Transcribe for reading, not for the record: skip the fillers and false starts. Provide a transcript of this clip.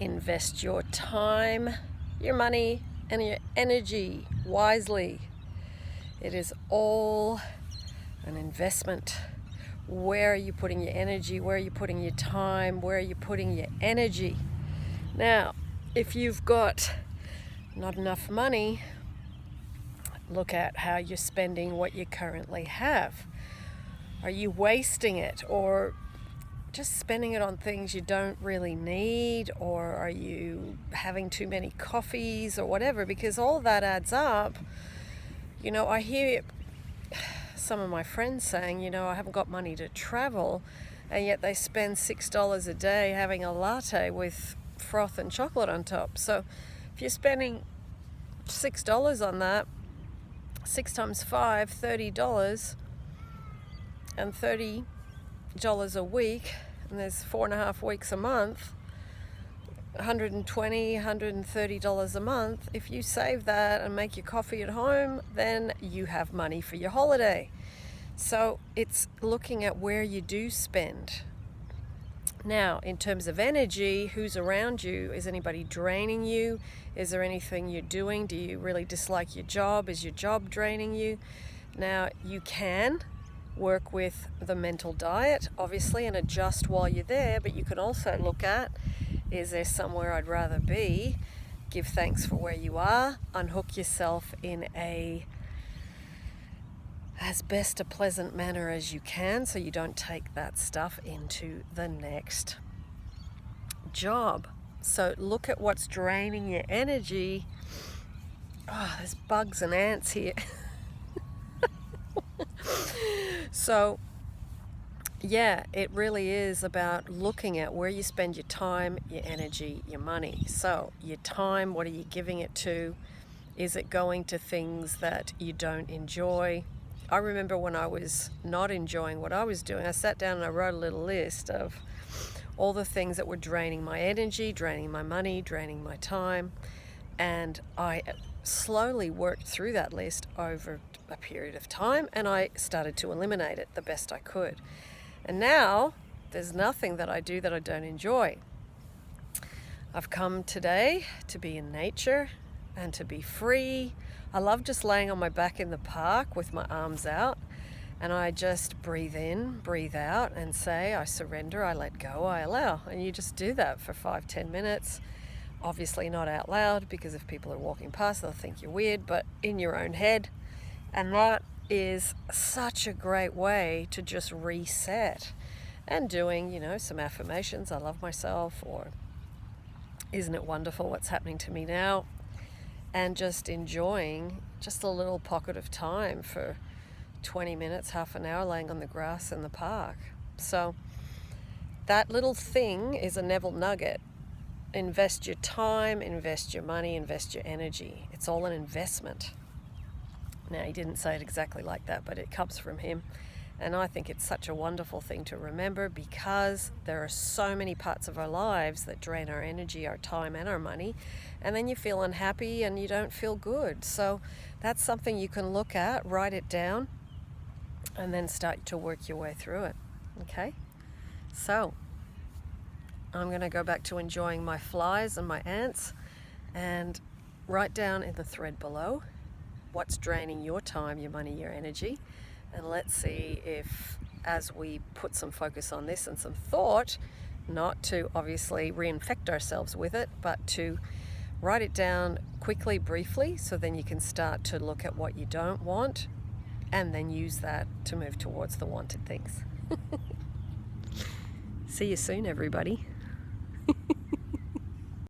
Invest your time, your money, and your energy wisely. It is all an investment. Where are you putting your energy? Where are you putting your time? Where are you putting your energy? Now, if you've got not enough money, look at how you're spending what you currently have. Are you wasting it, or just spending it on things you don't really need, or are you having too many coffees or whatever? Because all that adds up. I hear some of my friends saying, I haven't got money to travel, and yet they spend $6 a day having a latte with froth and chocolate on top. So if you're spending $6 on that, 6 times 5, $30, and $30 a week, and there's 4.5 weeks a month, $120, $130 a month. If you save that and make your coffee at home, then you have money for your holiday. So it's looking at where you do spend. Now, in terms of energy, who's around you? Is anybody draining you? Is there anything you're doing? Do you really dislike your job? Is your job draining you? Now, you can work with the mental diet, obviously, and adjust while you're there, but you can also look at, is there somewhere I'd rather be? Give thanks for where you are. Unhook yourself in as best a pleasant manner as you can, so you don't take that stuff into the next job. So look at what's draining your energy. Oh, there's bugs and ants here. So yeah, it really is about looking at where you spend your time, your energy, your money. So your time, what are you giving it to? Is it going to things that you don't enjoy? I remember when I was not enjoying what I was doing, I sat down and I wrote a little list of all the things that were draining my energy, draining my money, draining my time. And I slowly worked through that list over a period of time, and I started to eliminate it the best I could. And now there's nothing that I do that I don't enjoy. I've come today to be in nature and to be free. I love just laying on my back in the park with my arms out, and I just breathe in, breathe out, and say, I surrender, I let go, I allow. And you just do that for 5-10 minutes. Obviously not out loud, because if people are walking past, they'll think you're weird, but in your own head. And that is such a great way to just reset. And doing, some affirmations, I love myself, or isn't it wonderful what's happening to me now? And just enjoying just a little pocket of time for 20 minutes, half an hour, laying on the grass in the park. So that little thing is a Neville nugget. Invest your time, invest your money, invest your energy. It's all an investment. Now, he didn't say it exactly like that, but it comes from him. And I think it's such a wonderful thing to remember, because there are so many parts of our lives that drain our energy, our time, and our money. And then you feel unhappy and you don't feel good. So that's something you can look at, write it down, and then start to work your way through it. Okay? So I'm going to go back to enjoying my flies and my ants, and write down in the thread below what's draining your time, your money, your energy. And let's see if, as we put some focus on this and some thought, not to obviously reinfect ourselves with it, but to write it down quickly, briefly, so then you can start to look at what you don't want and then use that to move towards the wanted things. See you soon, everybody.